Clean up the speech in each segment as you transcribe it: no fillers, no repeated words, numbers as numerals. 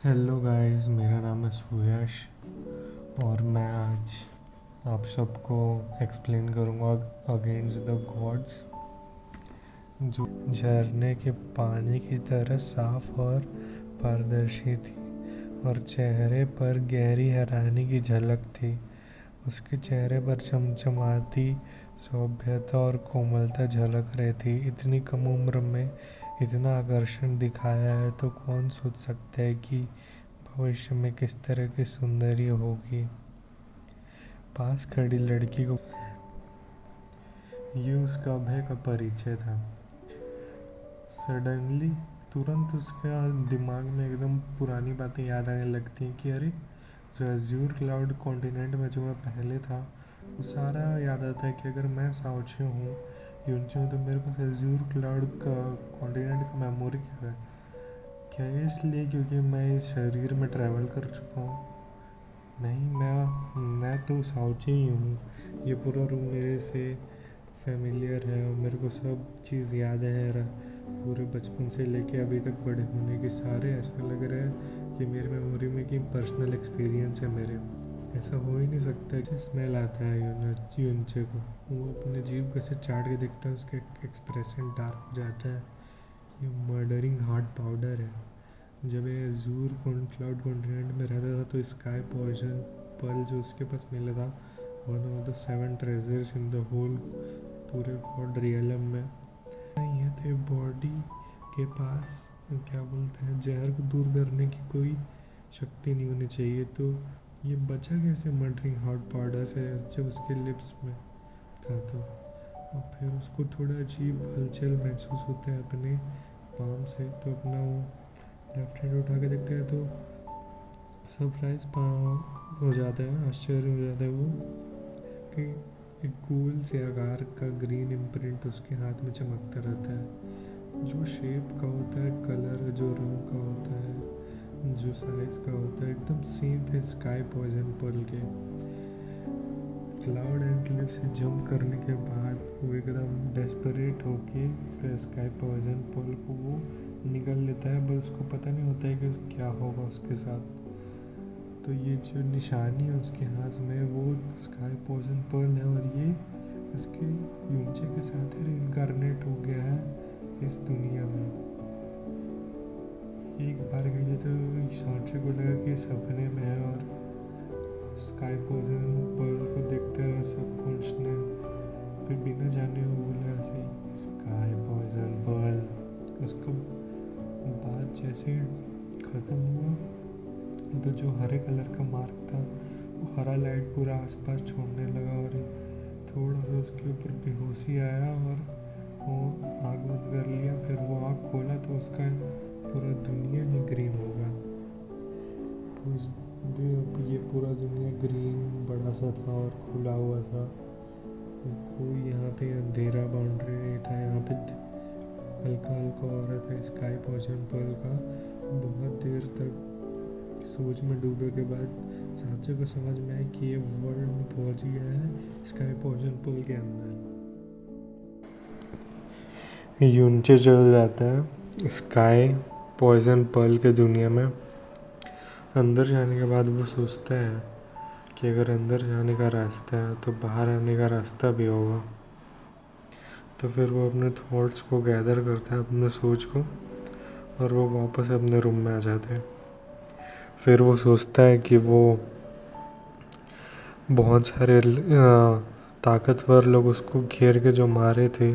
Hello guys, मेरा नाम है सुयश और मैं आज आप सबको एक्सप्लेन करूँगा अगेंस्ट द गॉड्स, जो झरने के पानी की तरह साफ और पारदर्शी थी और चेहरे पर गहरी हैरानी की झलक थी। उसके चेहरे पर चमचमाती सभ्यता और कोमलता झलक रही थी। इतनी कम उम्र में इतना आकर्षण दिखाया है तो कौन सोच सकता है कि भविष्य में किस तरह की सुंदरी होगी। पास खड़ी लड़की को ये उसका अभय का परिचय था। सडनली तुरंत उसके दिमाग में एकदम पुरानी बातें याद आने लगती हैं कि अरे, जो अज्यूर क्लाउड कॉन्टिनेंट में जो मैं पहले था वो सारा याद आता है कि अगर मैं साउची हूँ, यूनची हूँ, तो मेरे पास अज्यूर क्लाउड का कॉन्टिनेंट का मेमोरी क्यों है? क्या ये इसलिए क्योंकि मैं इस शरीर में ट्रैवल कर चुका हूँ? नहीं, मैं तो साउची ही हूँ। ये पूरा रूम मेरे से फेमिलियर है और मेरे को सब चीज़ याद है। पूरे बचपन से लेके अभी तक बड़े होने के सारे ऐसा लग रहा है कि मेरे मेमोरी में कि पर्सनल एक्सपीरियंस है मेरे। ऐसा हो ही नहीं सकता कि स्मेल आता है यूनचे को। वो अपने जीभ कैसे चाट के देखता है, उसका एक्सप्रेशन डार्क हो जाता है। ये मर्डरिंग हार्ट पाउडर है। जब ये अजूर क्लाउड कॉन्टिनेंट में रहता था तो स्काई पॉइजन पर्ल जो उसके पास मिला था, one of the 7 treasures in the whole पूरे गॉड रियलम में। ये थे बॉडी के पास क्या बोलते हैं, जहर को दूर करने की कोई शक्ति नहीं होनी चाहिए, तो ये बचा कैसे मर्डरिंग हॉट पाउडर से जब उसके लिप्स में था तो। और फिर उसको थोड़ा अजीब हलचल महसूस होता है अपने पाम से, तो अपना वो लेफ्ट हैंड उठा के देखते हैं तो सरप्राइज हो जाता है, आश्चर्य हो जाता है वो कि एक गोल से आकार का ग्रीन इम्प्रिंट उसके हाथ में चमकता रहता है, जो शेप का होता है, कलर जो रंग का होता है, जो साइज का होता है, एकदम सेम थे स्काई पॉइजन पर्ल के। क्लाउड एंड क्लिफ से जंप करने के बाद वो एकदम डेस्परेट होके फिर स्काई पॉइजन पर्ल को वो निकल लेता है, पर उसको पता नहीं होता है कि क्या होगा उसके साथ। तो ये जो निशानी है उसके हाथ में वो स्काई पॉइजन पर्ल है और ये इसके यूनचे के साथ ही रिइंकार्नेट हो गया है इस दुनिया में। एक बार के लिए तो सांचे को लगा कि सपने में है और स्काई पॉइजन पर्ल को देखते रहे सबकॉन्श ने, फिर बिना जाने हुए बोला ऐसे ही स्काई पॉइजन पर्ल। उसका बात जैसे ख़त्म हुआ तो जो हरे कलर का मार्क था वो हरा लाइट पूरा आसपास छोड़ने लगा और थोड़ा सा उसके ऊपर बेहोशी आया और वो आँख बंद कर लिया। फिर वो आँख खोला तो उसका पूरा दुनिया ही ग्रीन होगा। ये पूरा दुनिया ग्रीन बड़ा सा था और खुला हुआ था। कोई यहाँ पे अंधेरा बाउंड्री नहीं था, यहाँ पे हल्का हल्का हो रहा था स्काई पॉइजन पर्ल का। बहुत देर तक सोच में डूबे के बाद साथियों को समझ में आया कि ये वर्ल्ड में पहुंच गया है स्काई पॉइजन पुल के अंदर। यूनचे चल जाता है स्काई पॉइजन पर्ल के दुनिया में। अंदर जाने के बाद वो सोचता है कि अगर अंदर जाने का रास्ता है तो बाहर आने का रास्ता भी होगा। तो फिर वो अपने थॉट्स को गैदर करता है, अपने सोच को, और वो वापस अपने रूम में आ जाते हैं। फिर वो सोचता है कि वो बहुत सारे ताकतवर लोग उसको घेर के जो मारे थे,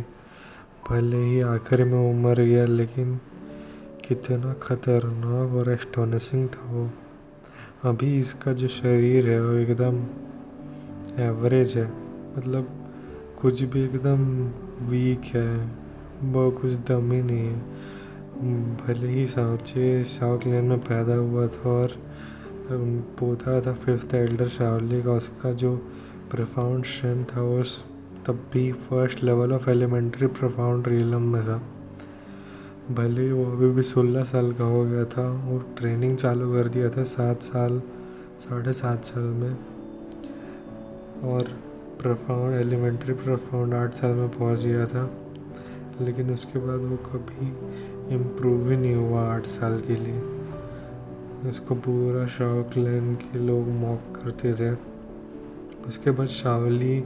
भले ही आखिर में वो मर गया, लेकिन कितना खतरनाक और एस्टोनिशिंग था वो। अभी इसका जो शरीर है वो एकदम एवरेज है, मतलब कुछ भी एकदम वीक है, वो कुछ दम ही नहीं है। भले ही साउथ लैंड में पैदा हुआ था और पोता था 5th एल्डर शाओली का, उसका जो प्रोफाउंड स्ट्रेंथ था वो तब भी first level of elementary profound realm में था। भले ही वो अभी भी 16 साल का हो गया था और ट्रेनिंग चालू कर दिया था 7 साल 7.5 साल में, और प्रोफाउंड एलिमेंट्री प्रोफाउंड 8 साल में पहुंच गया था, लेकिन उसके बाद वो कभी इम्प्रूव ही नहीं हुआ 8 साल के लिए। इसको पूरा शाओ क्लैन के लोग मॉक करते थे। उसके बाद शाओली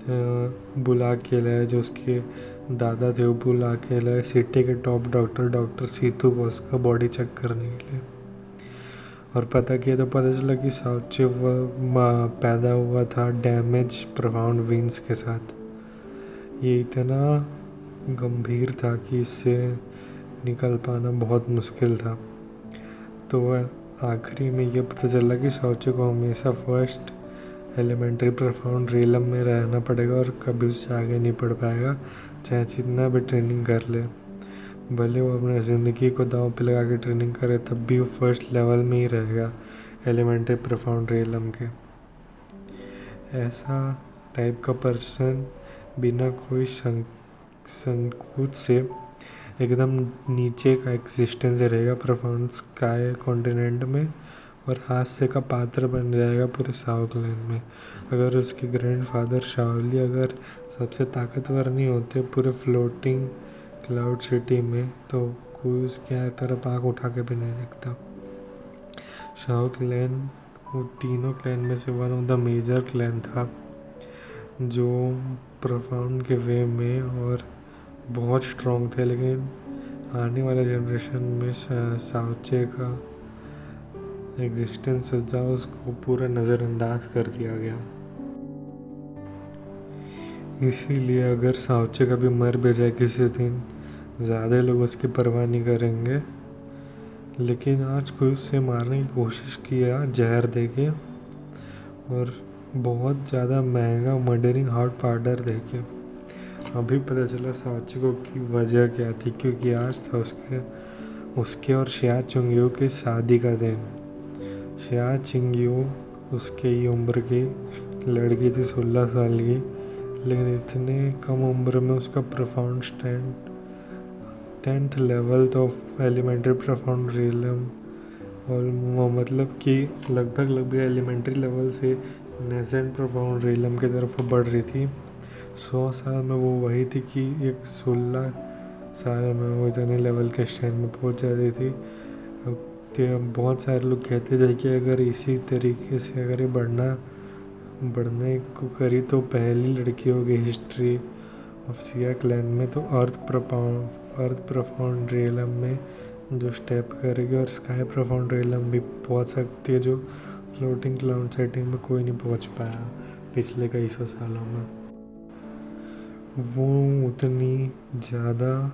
बुला के लाए, जो उसके दादा थे वो बुला के लाए सिटी के टॉप डॉक्टर सीतू को उसका बॉडी चेक करने के लिए। और पता किया तो पता चला कि साउचे पैदा हुआ था डैमेज प्रोफाउंड वीन्स के साथ। ये इतना गंभीर था कि इससे निकल पाना बहुत मुश्किल था। तो आखिरी में ये पता चला कि साउचे को हमेशा फर्स्ट एलिमेंट्री प्रोफाउंड रियलम में रहना पड़ेगा और कभी उससे आगे नहीं पढ़ पाएगा, चाहे जितना भी ट्रेनिंग कर ले। भले वो अपने ज़िंदगी को दांव पे लगा के ट्रेनिंग करे, तब भी वो फर्स्ट लेवल में ही रहेगा एलिमेंट्री प्रोफाउंड रियलम के। ऐसा टाइप का पर्सन बिना कोई संकोच से एकदम नीचे का एग्जिस्टेंस रहेगा प्रोफाउंड स्काई कॉन्टिनेंट में, और हास्य का पात्र बन जाएगा पूरे शाओ क्लैन में। अगर उसके ग्रैंडफादर शाओली अगर सबसे ताकतवर नहीं होते पूरे फ्लोटिंग क्लाउड सिटी में, तो कोई उसके तरफ आँख उठा के भी नहीं देखता। शाओ क्लैन वो तीनों क्लैन में से one of the major clan था, जो प्रोफाउंड के वे में और बहुत स्ट्रॉन्ग थे। लेकिन आने वाले जनरेशन में साउचे का एग्जिस्टेंस था उसको पूरा नज़रअंदाज कर दिया गया। इसीलिए अगर साउचे कभी मर भी जाए किसी दिन, ज़्यादा लोग उसकी परवाह नहीं करेंगे। लेकिन आज कोई उससे मारने की कोशिश किया जहर देके, और बहुत ज़्यादा महंगा मर्डरिंग हार्ट पाउडर देके। अभी पता चला साउचे को की वजह क्या थी, क्योंकि आज था उसके और शिया चुंगयू की शादी का दिन। शिया चिंगयू उसके ही उम्र की लड़की थी, 16 साल की, लेकिन इतने कम उम्र में उसका प्रोफाउंड 10th लेवल तो एलिमेंट्री प्रोफाउंड रियलम, और मतलब कि लगभग एलिमेंट्री लेवल से नेसेंट प्रोफाउंड रियलम की तरफ बढ़ रही थी। 100 साल में वो वही थी कि एक 16 साल में वो इतने लेवल के स्टैंड में पहुंच जाती थी। तो बहुत सारे लोग कहते थे कि अगर इसी तरीके से अगर ये बढ़ने को करी तो पहली लड़की होगी हिस्ट्री ऑफ शिया क्लैन में तो अर्थ प्रोफाउंड रियलम में जो स्टेप करेगी, और स्काई प्रोफाउंड रियलम भी पहुंच सकती है, जो फ्लोटिंग क्लाउड सेटिंग में कोई नहीं पहुंच पाया पिछले कई सौ सालों में। वो उतनी ज़्यादा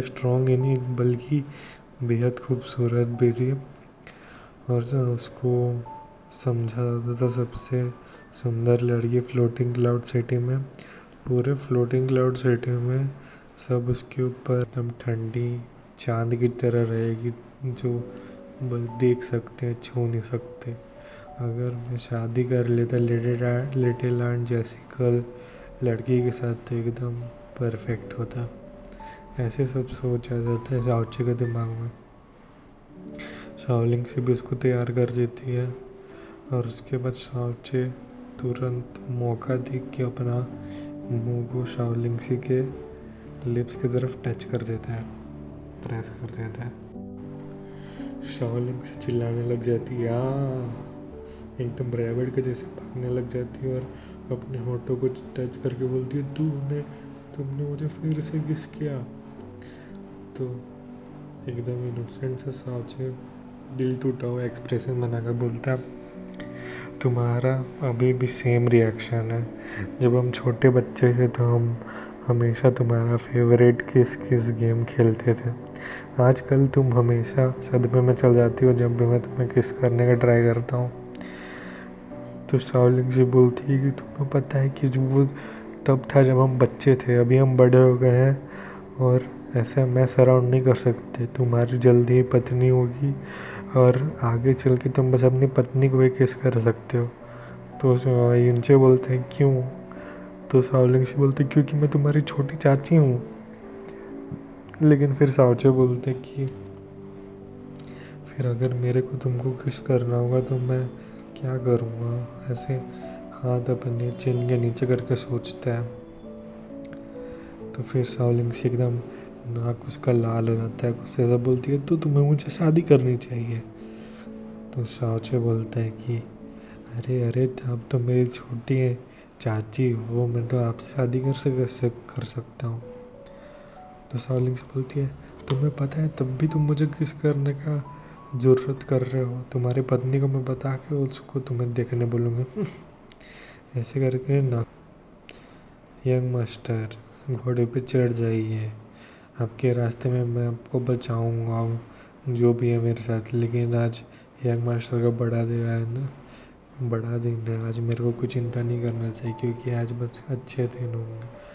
स्ट्रॉन्ग ही नहीं बल्कि बेहद खूबसूरत भी थी, और उसको समझा जाता था सबसे सुंदर लड़की फ्लोटिंग क्लाउड सिटी में। पूरे फ्लोटिंग क्लाउड सिटी में सब उसके ऊपर एकदम ठंडी चांद की तरह रहेगी, जो बस देख सकते हैं, छू नहीं सकते। अगर मैं शादी कर लेता लिटिल एंड जेसिकल लड़की के साथ तो एकदम परफेक्ट होता। ऐसे सब सोचा जाता है साउचे के दिमाग में। शाओलिंग से भी उसको तैयार कर देती है, और उसके बाद साउचे तुरंत मौका देख के अपना मुंह को शाओलिंग सी के लिप्स की तरफ टच कर देता है, प्रेस कर देता है। शाओलिंग से चिल्लाने लग जाती है, एकदम रैबिट के जैसे भागने लग जाती है, और अपने होठों को टच करके बोलती है, तुमने मुझे फिर से किस किया। तो एकदम इनोसेंट सा साउचे दिल टूटा हुआ एक्सप्रेशन बनाकर बोलता है, तुम्हारा अभी भी सेम रिएक्शन है। जब हम छोटे बच्चे थे तो हम हमेशा तुम्हारा फेवरेट किस गेम खेलते थे। आजकल तुम हमेशा सदमे में चल जाती हो जब भी मैं तुम्हें किस करने का ट्राई करता हूँ। तो शाओलिंग जी बोलती है कि तुम्हें पता है कि वो तब था जब हम बच्चे थे, अभी हम बड़े हो गए हैं, और ऐसे मैं सराउंड नहीं कर सकते। तुम्हारी जल्दी ही पत्नी होगी, और आगे चल के तुम बस अपनी पत्नी को ही किस कर सकते हो। तो इनसे बोलते हैं क्यों? तो शाओलिंग से बोलते क्योंकि मैं तुम्हारी छोटी चाची हूँ। लेकिन फिर साउचे बोलते कि फिर अगर मेरे को तुमको किस करना होगा तो मैं क्या करूँगा। ऐसे हाथ अपने चिन के नीचे करके सोचता है। तो फिर शाओलिंग से एकदम नाक उसका लाल हो जाता है, गुस्से से बोलती है तो तुम्हें मुझे शादी करनी चाहिए। तो शाओचे बोलता है कि अरे अरे, आप तो मेरी छोटी है चाची हो, मैं तो आपसे शादी कर सकता हूँ। तो शाओलिंग से बोलती है तुम्हें पता है तब भी तुम मुझे किस करने का ज़रूरत कर रहे हो, तुम्हारी पत्नी को मैं बता के उसको तुम्हें देखने बोलूँगी। ऐसे करके ना यंग मास्टर घोड़े पे चढ़ जाइए, आपके रास्ते में मैं आपको बचाऊंगा जो भी है मेरे साथ। लेकिन आज यंग मास्टर का बड़ा दिन है ना, बड़ा दिन है आज, मेरे को कुछ चिंता नहीं करना चाहिए क्योंकि आज बस अच्छे दिन होंगे।